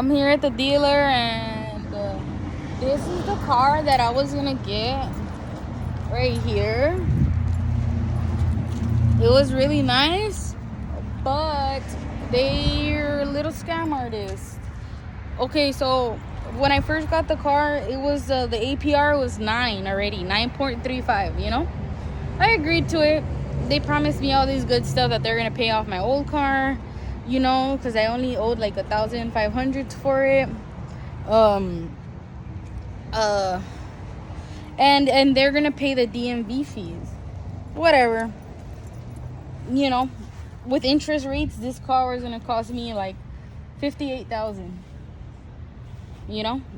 I'm here at the dealer, and this is the car that I was gonna get right here. It was really nice, but they're a little scam artists. Okay, so when I first got the car, it was the APR was 9 already, 9.35. I agreed to it. They promised me all this good stuff that they're gonna pay off my old car, because I only owed like 1,500 for it. Um, uh, and they're gonna pay the DMV fees. Whatever. You know, with interest rates, this car is gonna cost me like 58,000.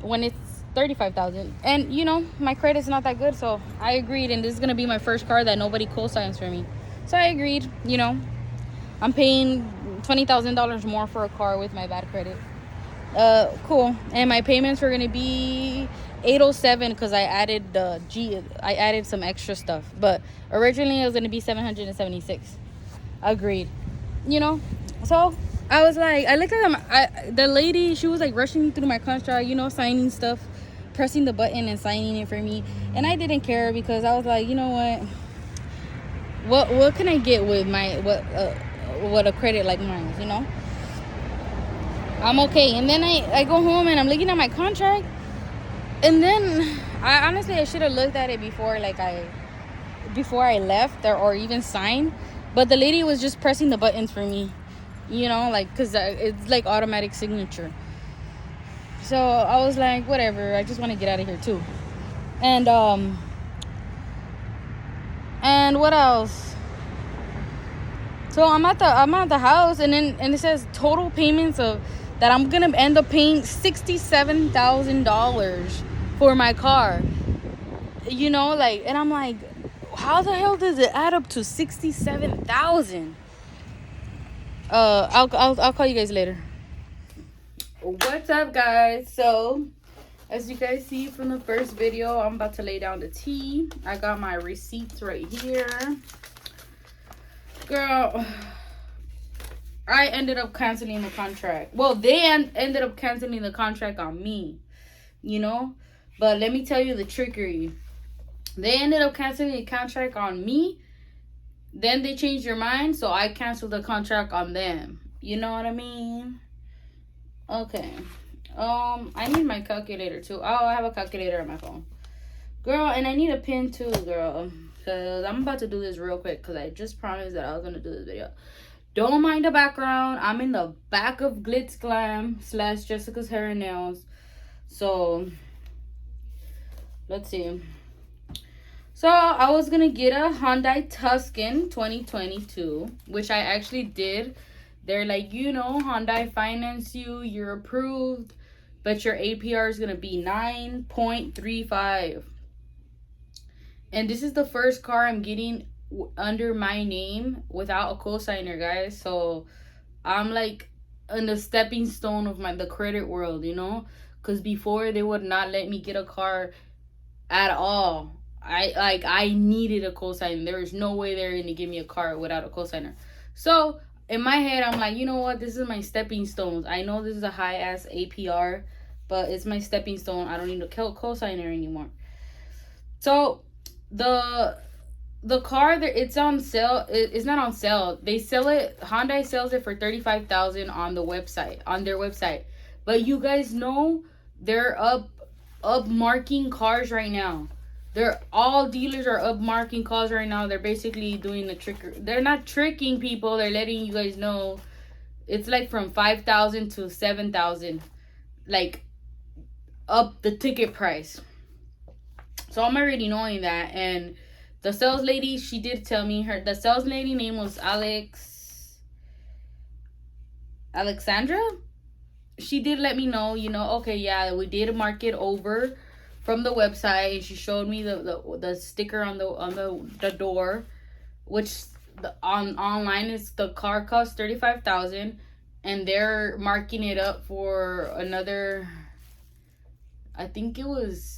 When it's 35,000, and my credit's not that good, so I agreed, and this is gonna be my first car that nobody co-signs for me. So I agreed. I'm paying $20,000 more for a car with my bad credit. Cool. And my payments were gonna be 807 because I added some extra stuff, but originally it was gonna be 776. Agreed. So I was like, I looked at them. The lady, she was like rushing me through my contract, signing stuff, pressing the button and signing it for me, and I didn't care because I was like, you know what can I get with my what a credit like mine, I'm okay. And then I go home and I'm looking at my contract, and then I should have looked at it before I left or even signed, but the lady was just pressing the buttons for me, because it's like automatic signature. So I was like, whatever, I just want to get out of here too. And what else? So I'm at the house, and it says total payments of that I'm gonna end up paying $67,000 for my car. And I'm like, how the hell does it add up to 67,000? I'll call you guys later. What's up, guys? So as you guys see from the first video, I'm about to lay down the tea. I got my receipts right here. Girl, I ended up canceling the contract. Well, they ended up canceling the contract on me, but let me tell you the trickery. They ended up canceling the contract on me. Then they changed their mind, so I canceled the contract on them. You know what I mean? Okay. I need my calculator too. Oh, I have a calculator on my phone. Girl, and I need a pin too, girl. Because I'm about to do this real quick, because I just promised that I was going to do this video. Don't mind the background. I'm in the back of Glitz Glam / Jessica's Hair and Nails. So, let's see. So, I was going to get a Hyundai Tucson 2022, which I actually did. They're like, Hyundai finance you, you're approved, but your APR is going to be 9.35. And this is the first car I'm getting under my name without a cosigner, guys. So I'm like in the stepping stone of the credit world, because before they would not let me get a car at all. I needed a cosigner. There is no way they're gonna give me a car without a cosigner. So in my head, I'm like, you know what? This is my stepping stones. I know this is a high ass APR, but it's my stepping stone. I don't need a cosigner anymore. So the car, it's on sale. It's not on sale. They sell it. Hyundai sells it for $35,000 on their website. But you guys know they're up marking cars right now. All dealers are up marking cars right now. They're basically doing the trick. They're not tricking people. They're letting you guys know it's like from 5,000 to 7,000, like up the ticket price. So I'm already knowing that. And the sales lady, she did tell me the sales lady name was Alexandra. She did let me know, okay, yeah, we did mark it over from the website, and she showed me the sticker on the door, which online is the car costs $35,000, and they're marking it up for another, I think it was,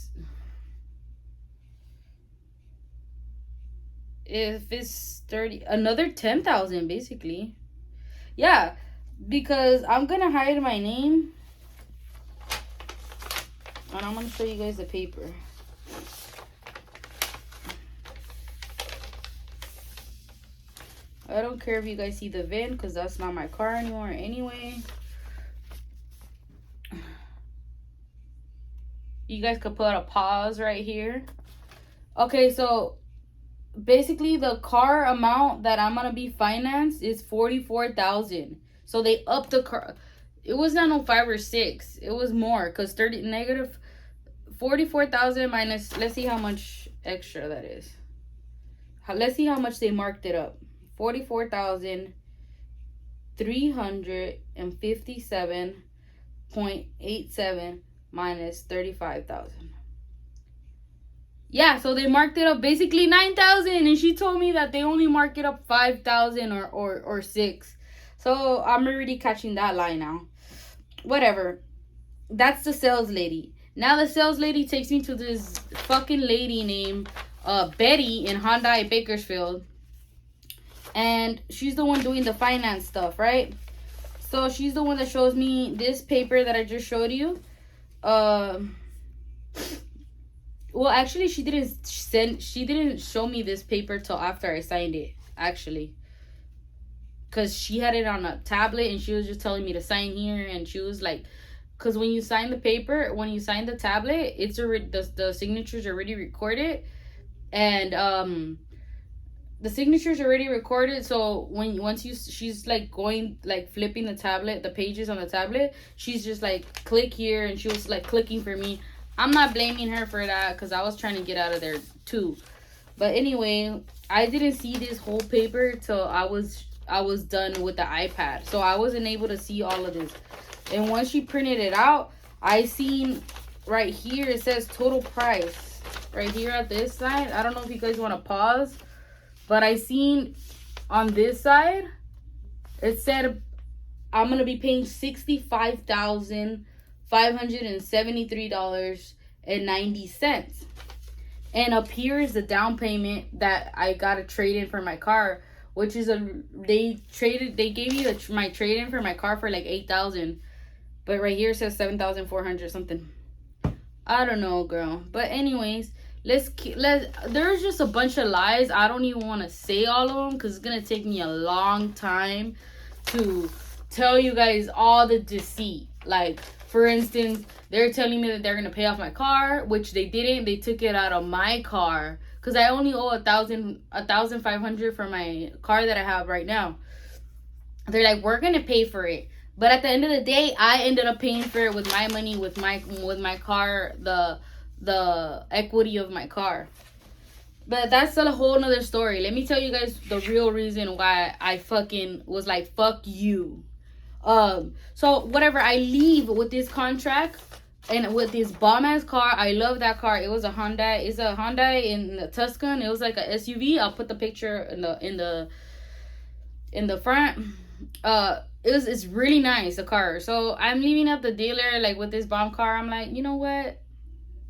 if it's 30, another 10,000 basically. Yeah, because I'm gonna hide my name. And I'm gonna show you guys the paper. I don't care if you guys see the VIN, because that's not my car anymore anyway. You guys could put a pause right here. Okay, so basically the car amount that I'm gonna be financed is $44,000. So they upped the car. It was not no 5 or 6. It was more, because negative 44,000 minus. Let's see how much extra that is. Let's see how much they marked it up. 44,357.87 minus 35,000. Yeah, so they marked it up basically 9,000, and she told me that they only mark it up 5,000 or 6. So I'm already catching that line now. Whatever. That's the sales lady. Now the sales lady takes me to this fucking lady named Betty in Hyundai Bakersfield. And she's the one doing the finance stuff, right? So she's the one that shows me this paper that I just showed you. Well, actually, she didn't show me this paper till after I signed it, actually. Because she had it on a tablet and she was just telling me to sign here, and she was like, because when you sign the paper, when you sign the tablet, it's already, the signature's already recorded, and the signature's already recorded. So she's like going, like flipping the tablet, the pages on the tablet, she's just like, click here, and she was like clicking for me. I'm not blaming her for that, because I was trying to get out of there too. But anyway, I didn't see this whole paper till I was done with the iPad, so I wasn't able to see all of this. And once she printed it out, I seen right here, it says total price right here at this side. I don't know if you guys want to pause, but I seen on this side, it said I'm gonna be paying $65,573.90. And up here is the down payment that I got to trade in for my car, which is they gave me my trade in for my car for like $8,000, but right here it says 7,400 something. I don't know, girl. But anyways, there's just a bunch of lies. I don't even want to say all of them, because it's gonna take me a long time to tell you guys all the deceit. Like, for instance, they're telling me that they're gonna pay off my car, which they didn't. They took it out of my car, because I only owe $1,500 for my car that I have right now. They're like, we're gonna pay for it, but at the end of the day, I ended up paying for it with my money, with my car, the equity of my car. But that's a whole nother story. Let me tell you guys the real reason why I fucking was like, fuck you. So whatever, I leave with this contract and with this bomb ass car. I love that car. It was a Hyundai. It's a Hyundai in the Tuscan. It was like a SUV. I'll put the picture in the front. It's really nice, the car. So I'm leaving at the dealer like with this bomb car. I'm like, you know what?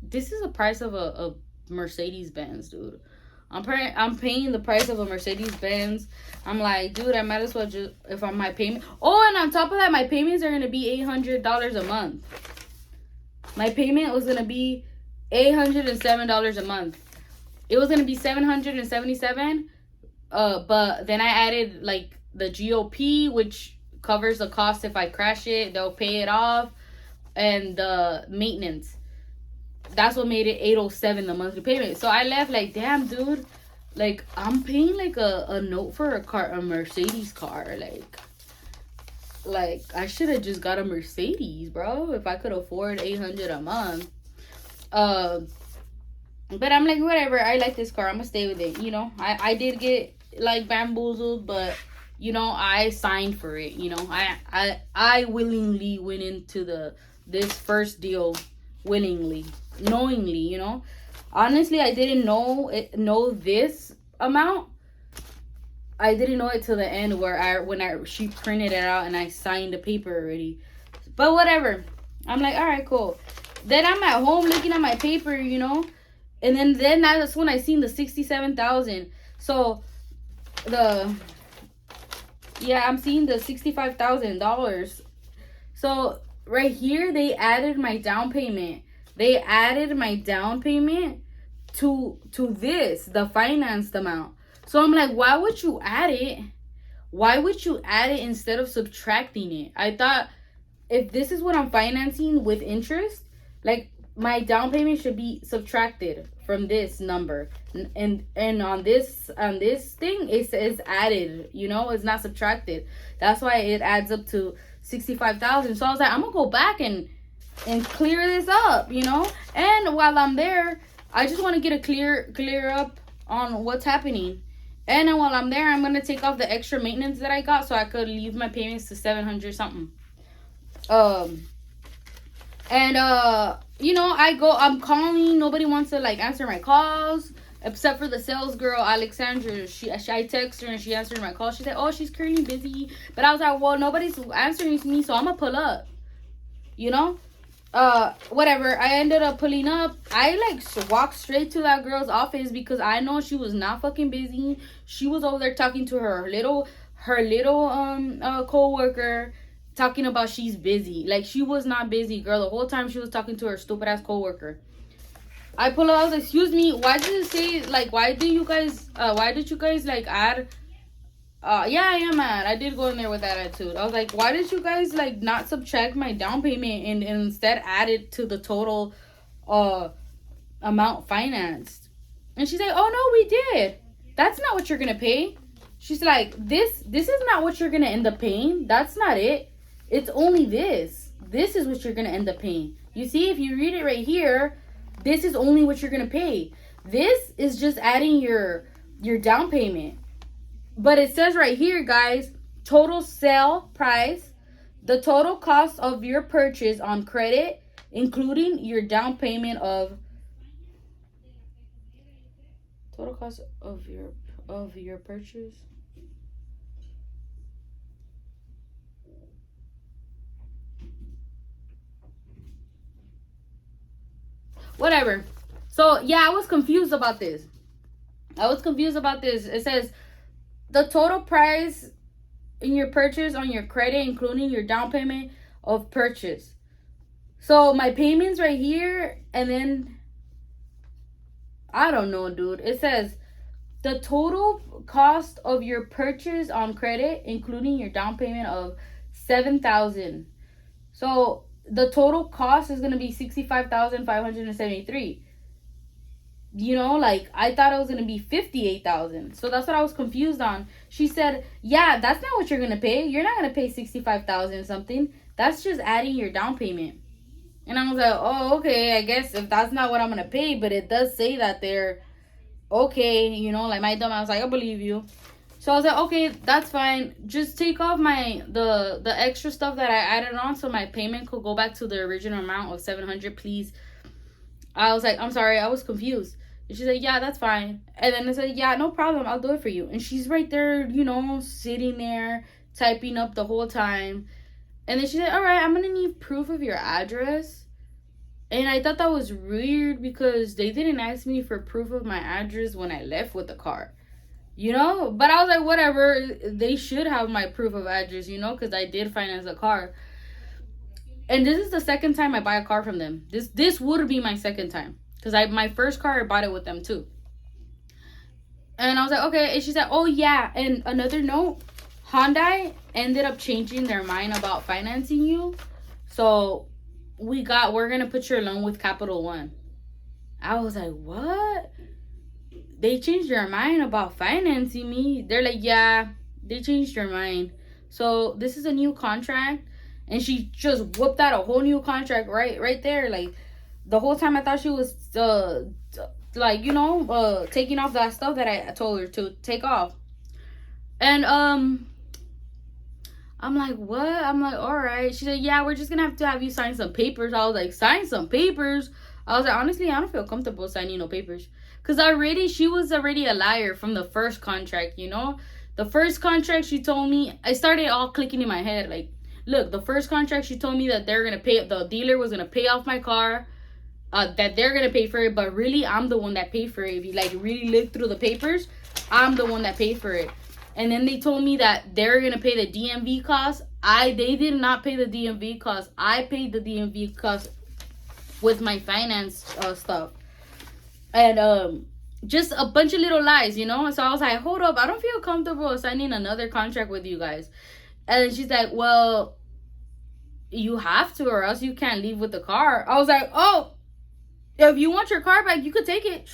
This is the price of a Mercedes Benz, dude. I'm paying the price of a Mercedes Benz. I'm like, dude, I might as well just, if I'm my payment. Oh, and on top of that, my payments are gonna be $800 a month. My payment was gonna be $807 a month. It was gonna be $777. But then I added like the GOP, which covers the cost if I crash it. They'll pay it off, and the maintenance. That's what made it $807 the monthly payment. So I left like, damn, dude, like I'm paying like a note for a Mercedes car. Like I should have just got a Mercedes, bro, if I could afford $800 a month. But I'm like, whatever, I like this car, I'm gonna stay with it. You know, I did get like bamboozled, but you know, I signed for it. You know, I willingly went into this first deal willingly, knowingly. You know, honestly, I didn't know this amount. I didn't know it till the end when she printed it out and I signed the paper already. But whatever, I'm like, all right, cool. Then I'm at home looking at my paper, you know, and then that's when I seen the $67,000. So I'm seeing the $65,000. So right here they added my down payment. they added my down payment to this, the financed amount. So I'm like, why would you add it? Why would you add it instead of subtracting it? I thought if this is what I'm financing with interest, like my down payment should be subtracted from this number, and on this thing it says added. It's not subtracted. That's why it adds up to 65,000. So I was like, I'm gonna go back and clear this up, and while I'm there, I just want to get a clear up on what's happening. And then while I'm there, I'm gonna take off the extra maintenance that I got so I could leave my payments to 700 something. I'm calling, nobody wants to like answer my calls except for the sales girl, Alexandra. I text her and she answered my call. She said, oh, she's currently busy. But I was like, well, nobody's answering me, so I'm gonna pull up. Whatever. I ended up pulling up. I walked straight to that girl's office because I know she was not fucking busy. She was over there talking to her little co-worker, talking about she's busy. Like, she was not busy, girl. The whole time she was talking to her stupid ass co-worker. I pull up, I was like, excuse me, why did it say, why did you guys add, yeah, I am mad. I did go in there with that attitude. I was like, why did you guys, not subtract my down payment and instead add it to the total, amount financed? And she's like, oh, no, we did. That's not what you're gonna pay. She's like, this is not what you're gonna end up paying. That's not it. It's only this. This is what you're gonna end up paying. You see, if you read it right here, this is only what you're gonna pay. This is just adding your down payment. But it says right here, guys, total sale price, the total cost of your purchase on credit, including your down payment of total cost of your purchase. Whatever. So yeah, I was confused about this. It says the total price in your purchase on your credit, including your down payment of purchase. So my payments right here, and then I don't know, dude. It says the total cost of your purchase on credit, including your down payment of 7,000. So the total cost is gonna be 65,573. I thought it was gonna be 58,000. So that's what I was confused on. She said, yeah, that's not what you're gonna pay. You're not gonna pay 65,000 something. That's just adding your down payment. And I was like, oh, okay, I guess if that's not what I'm gonna pay, but it does say that they're okay, my dumb, I was like, I believe you. So I was like, okay, that's fine. Just take off the extra stuff that I added on so my payment could go back to the original amount of 700, please. I was like, I'm sorry, I was confused. And she said, yeah, that's fine. And then I said, yeah, no problem, I'll do it for you. And she's right there, sitting there, typing up the whole time. And then she said, all right, I'm going to need proof of your address. And I thought that was weird because they didn't ask me for proof of my address when I left with the car. But I was like, whatever. They should have my proof of address, because I did finance a car. And this is the second time I buy a car from them. This would be my second time. Because my first car, I bought it with them too. And I was like, okay. And she said, oh, yeah. And another note, Hyundai ended up changing their mind about financing you. So we're going to put your loan with Capital One. I was like, what? They changed their mind about financing me. They're like, yeah, they changed their mind. So this is a new contract. And she just whooped out a whole new contract right there. The whole time I thought she was, taking off that stuff that I told her to take off. And, I'm like, what? I'm like, all right. She said, yeah, we're just going to have you sign some papers. I was like, sign some papers? I was like, honestly, I don't feel comfortable signing no papers. Because she was already a liar from the first contract, The first contract, she told me, I started all clicking in my head. Look, the first contract, she told me that the dealer was going to pay off my car, that they're going to pay for it, but really, I'm the one that paid for it. If you, really look through the papers, I'm the one that paid for it. And then they told me that they're going to pay the DMV costs. They did not pay the DMV costs. I paid the DMV costs with my finance stuff. And just a bunch of little lies, you know. So I was like, hold up, I don't feel comfortable signing another contract with you guys. And then she's like, well, you have to, or else you can't leave with the car. I was like, oh, if you want your car back, you could take it.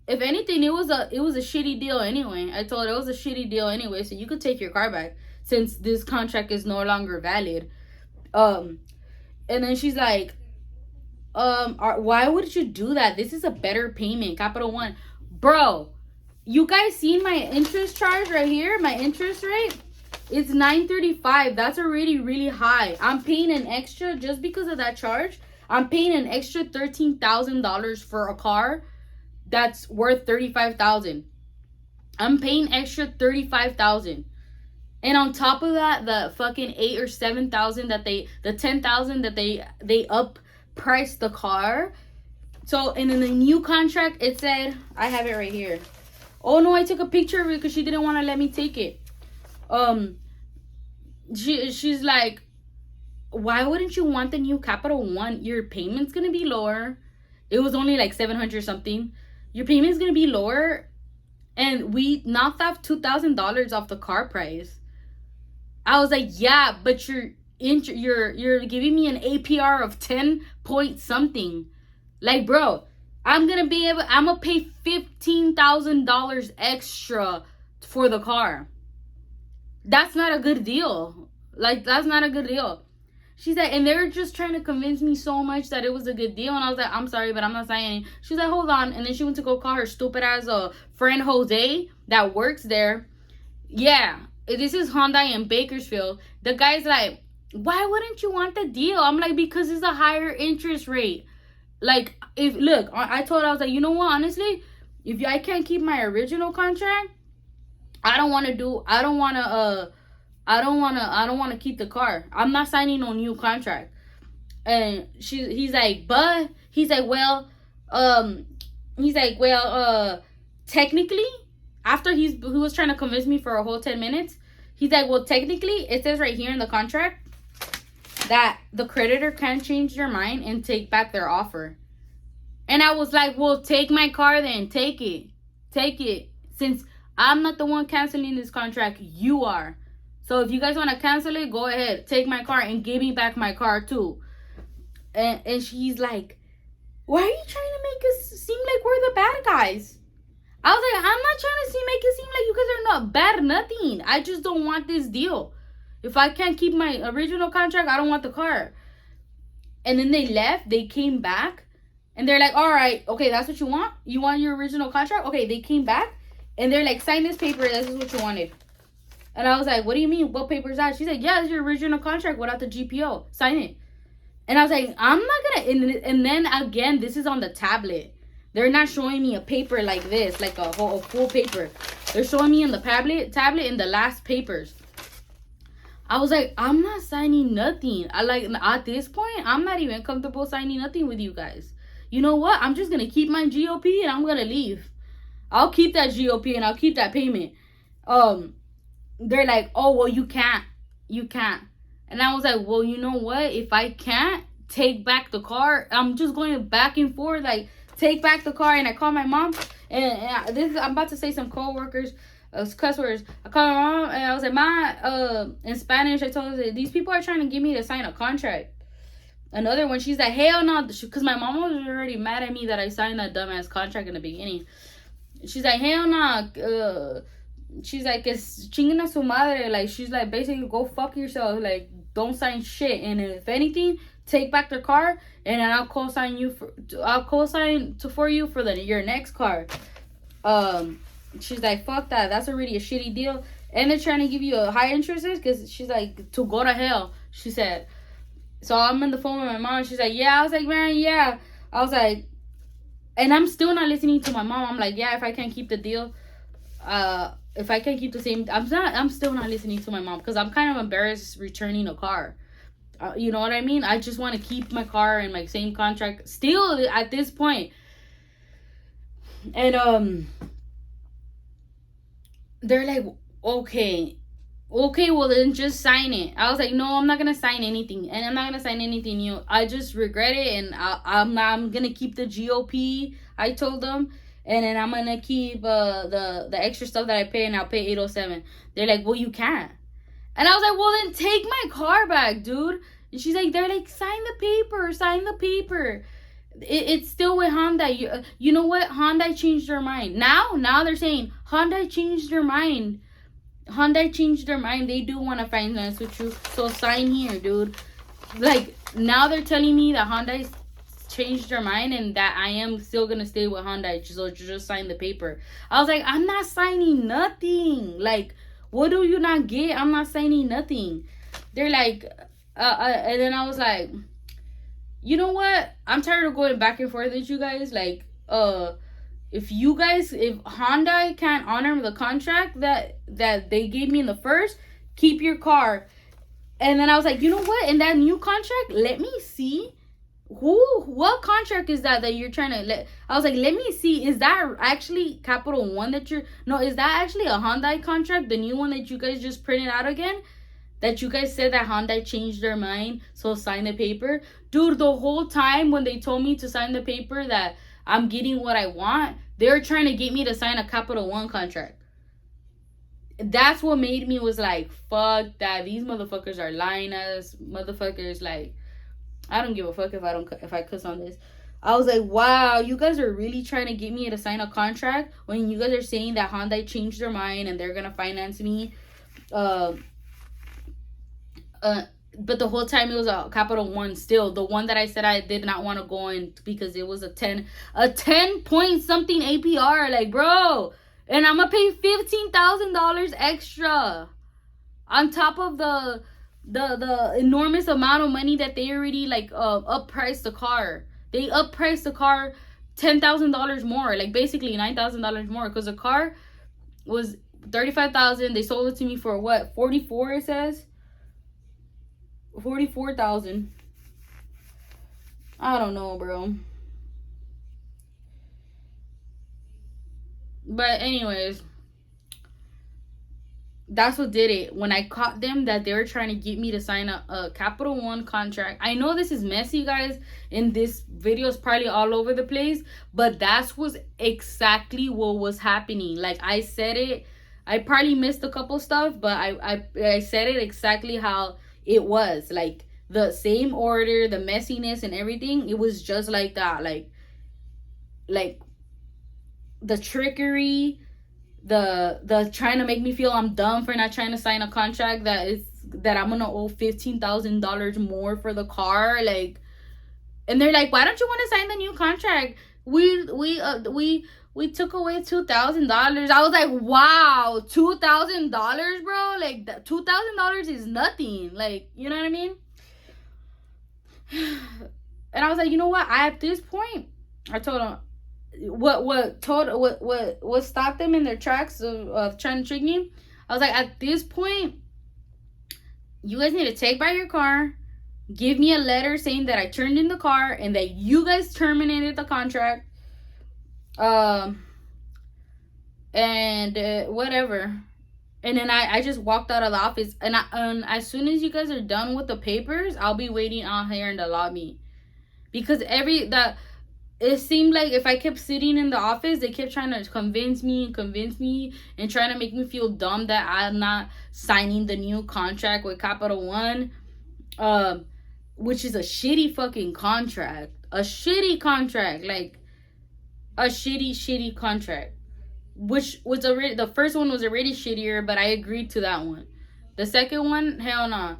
If anything, it was a shitty deal anyway. I told her it was a shitty deal anyway, so you could take your car back since this contract is no longer valid. And then she's like, why would you do that? This is a better payment, Capital One. Bro, you guys seen my interest charge right here? My interest rate? It's $935. That's already really high. I'm paying an extra, just because of that charge, I'm paying an extra $13,000 for a car that's worth $35,000. I'm paying extra $35,000. And on top of that, the fucking $8,000 or $7,000 that the $10,000 that they up priced the car. So, and in the new contract, it said, I have it right here. Oh no, I took a picture of it because she didn't want to let me take it. She's like, why wouldn't you want the new Capital One? Your payment's gonna be lower. It was only like $700 something. Your payment's gonna be lower, and we knocked off $2,000 off the car price. I was like, yeah, but you're giving me an APR of 10 point something. Like, bro, I'm gonna pay $15,000 extra for the car. That's not a good deal. Like, that's not a good deal. She's like, and they're just trying to convince me so much that it was a good deal. And I was like, I'm sorry, but I'm not signing. She's like, hold on. And then she went to go call her stupid ass friend Jose that works there. Yeah, this is Hyundai in Bakersfield. The guy's like, why wouldn't you want the deal? I'm like, because it's a higher interest rate. Like, I told her, I was like, you know what, honestly, if I can't keep my original contract, I don't want to keep the car. I'm not signing no new contract. And he's like, technically, after he was trying to convince me for a whole 10 minutes, he's like, well, technically, it says right here in the contract that the creditor can change their mind and take back their offer. And I was like, well, take my car then. Take it. Since I'm not the one canceling this contract, you are. So if you guys want to cancel it, go ahead. Take my car and give me back my car too. And she's like, why are you trying to make us seem like we're the bad guys? I was like, I'm not trying to make it seem like you guys are not bad, nothing. I just don't want this deal. If I can't keep my original contract, I don't want the car. And then they left. They came back. And they're like, all right, okay, that's what you want? You want your original contract? Okay, they came back. And they're like, sign this paper. This is what you wanted. And I was like, what do you mean? What paper is that? She's like, yeah, it's your original contract without the GPO. Sign it. And I was like, I'm not going to. And then again, this is on the tablet. They're not showing me a paper like this, like a full paper. They're showing me in the tablet in the last papers. I was like, I'm not signing nothing. At this point, I'm not even comfortable signing nothing with you guys. You know what? I'm just going to keep my GOP and I'm going to leave. I'll keep that GOP and I'll keep that payment. They're like, oh, well, you can't. And I was like, well, you know what? If I can't take back the car, I'm just going back and forth, like, take back the car. And I call my mom. And I'm about to say some co-workers, cuss words. I called my mom and I was like, Ma, in Spanish, I told her, these people are trying to get me to sign a contract. Another one, she's like, hell no, because my mom was already mad at me that I signed that dumbass contract in the beginning. She's like, hell no, she's like, it's chinging a su madre. Like, she's like, basically, go fuck yourself. Like, don't sign shit. And if anything, take back their car, and then I'll co-sign for you for your next car. She's like, fuck that. That's already a shitty deal. And they're trying to give you a high interest rate because she's like, to go to hell, she said. So I'm on the phone with my mom. She's like, yeah. I was like, man, yeah. I was like, and I'm still not listening to my mom. I'm like, yeah, if I can't keep the deal, if I can't keep the same, I'm still not listening to my mom because I'm kind of embarrassed returning a car. You know what I mean? I just want to keep my car in my same contract still at this point. And they're like, okay, Okay, well then just sign it. I was like, no, I'm not gonna sign anything, and I'm not gonna sign anything new. I just regret it, and I'm gonna keep the GOP. I told them, and then I'm gonna keep the extra stuff that I pay, and I'll pay 807. They're like, well, you can't, and I was like, well, then take my car back, dude. And she's like, they're like, sign the paper, sign the paper. It's still with Hyundai. You know what? Hyundai changed their mind. Now they're saying Hyundai changed their mind. Hyundai changed their mind. They do want to finance with you. So sign here, dude. Like, now they're telling me that Hyundai changed their mind and that I am still going to stay with Hyundai. So just sign the paper. I was like, I'm not signing nothing. Like, what do you not get? I'm not signing nothing. They're like, and then I was like, you know what? I'm tired of going back and forth with you guys. Like, if Hyundai can't honor the contract that they gave me in the first, keep your car. And then I was like, you know what? In that new contract, let me see what contract is that you're trying to let. I was like, let me see, is that actually Capital One that you're, no, is that actually a Hyundai contract, the new one that you guys just printed out again? That you guys said that Hyundai changed their mind, so sign the paper. Dude, the whole time when they told me to sign the paper that I'm getting what I want, they were trying to get me to sign a Capital One contract. That's what made me was like, fuck that. These motherfuckers are lying us. Motherfuckers, like, I don't give a fuck if I cuss on this. I was like, wow, you guys are really trying to get me to sign a contract when you guys are saying that Hyundai changed their mind and they're gonna finance me. But the whole time it was a Capital One still. The one that I said I did not want to go in because it was a 10 point something APR. Like, bro. And I'm going to pay $15,000 extra. On top of the enormous amount of money that they already, like, uppriced the car. They uppriced the car $10,000 more. Like, basically $9,000 more. Because the car was $35,000. They sold it to me for what? $44, it says? $44,000. I don't know, bro. But anyways, that's what did it. When I caught them that they were trying to get me to sign a Capital One contract. I know this is messy, guys, and this video is probably all over the place, but that's was exactly what was happening. Like, I said it. I probably missed a couple stuff, but I said it exactly how it was. Like, the same order, the messiness and everything, it was just like that. Like the trickery, the trying to make me feel I'm dumb for not trying to sign a contract that I'm gonna owe $15,000 more for the car. Like, and they're like, why don't you want to sign the new contract? We took away $2,000. I was like, wow, $2,000, bro. Like, that $2,000 is nothing. Like, you know what I mean? And I was like, you know what? At this point, I told them what stopped them in their tracks of trying to trick me. I was like, at this point, you guys need to take back your car, give me a letter saying that I turned in the car and that you guys terminated the contract. And whatever. And then I just walked out of the office. And as soon as you guys are done with the papers, I'll be waiting out here in the lobby. Because it seemed like if I kept sitting in the office, they kept trying to convince me and trying to make me feel dumb that I'm not signing the new contract with Capital One, which is a shitty fucking contract. A shitty contract. Like, a shitty contract. Which was the first one was already shittier, but I agreed to that one. The second one, hell no.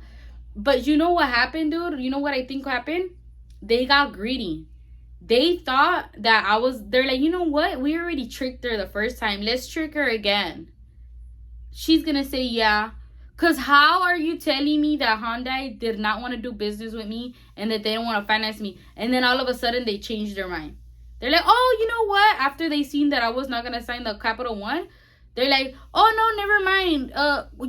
But you know what happened, dude? You know what I think happened? They got greedy. They thought that they're like, you know what? We already tricked her the first time. Let's trick her again. She's gonna say yeah. Because how are you telling me that Hyundai did not want to do business with me and that they don't want to finance me? And then all of a sudden they changed their mind. They're like, oh, you know what? After they seen that I was not going to sign the Capital One, they're like, oh, no, never mind.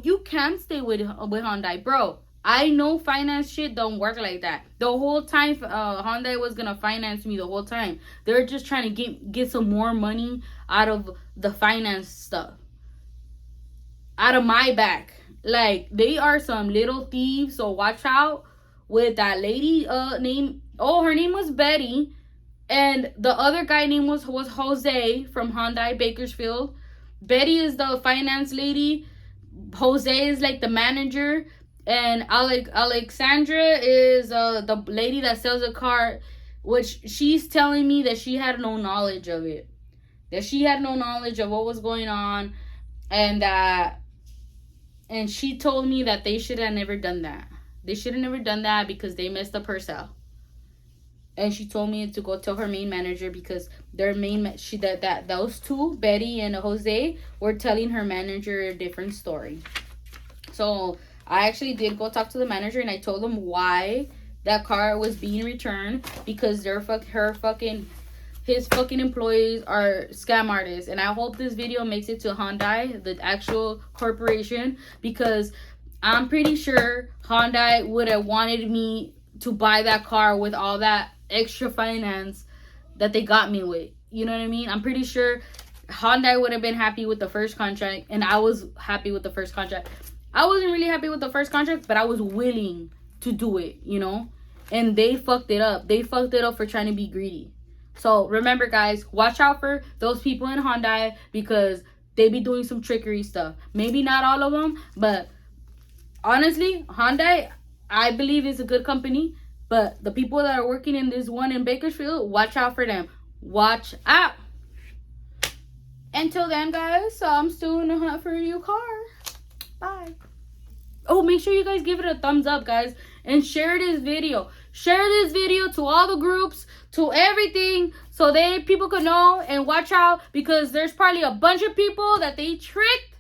You can stay with Hyundai. Bro, I know finance shit don't work like that. The whole time, Hyundai was going to finance me the whole time. They're just trying to get some more money out of the finance stuff. Out of my back. Like, they are some little thieves, so watch out with that lady name. Oh, her name was Betty, and the other guy name was Jose from Hyundai Bakersfield. Betty is the finance lady, Jose is like the manager, and Alexandra is the lady that sells a car, which she's telling me that she had no knowledge of it, that she had no knowledge of what was going on, and she told me that they should have never done that. They should have never done that because they messed up her cell. And she told me to go tell her main manager because their main that those two, Betty and Jose, were telling her manager a different story. So I actually did go talk to the manager, and I told them why that car was being returned, because his fucking employees are scam artists. And I hope this video makes it to Hyundai, the actual corporation, because I'm pretty sure Hyundai would have wanted me to buy that car with all that extra finance that they got me with. You know what I mean? I'm pretty sure Hyundai would have been happy with the first contract, and I was happy with the first contract. I wasn't really happy with the first contract, but I was willing to do it, you know? And they fucked it up. They fucked it up for trying to be greedy. So remember, guys, watch out for those people in Hyundai, because they be doing some trickery stuff. Maybe not all of them, but honestly, Hyundai, I believe, is a good company. But the people that are working in this one in Bakersfield, watch out for them. Watch out. Until then, guys, I'm still in the hunt for a new car. Bye. Oh, make sure you guys give it a thumbs up, guys, and share this video. Share this video to all the groups, to everything, so people could know and watch out, because there's probably a bunch of people that they tricked,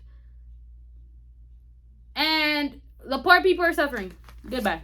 and the poor people are suffering. Goodbye.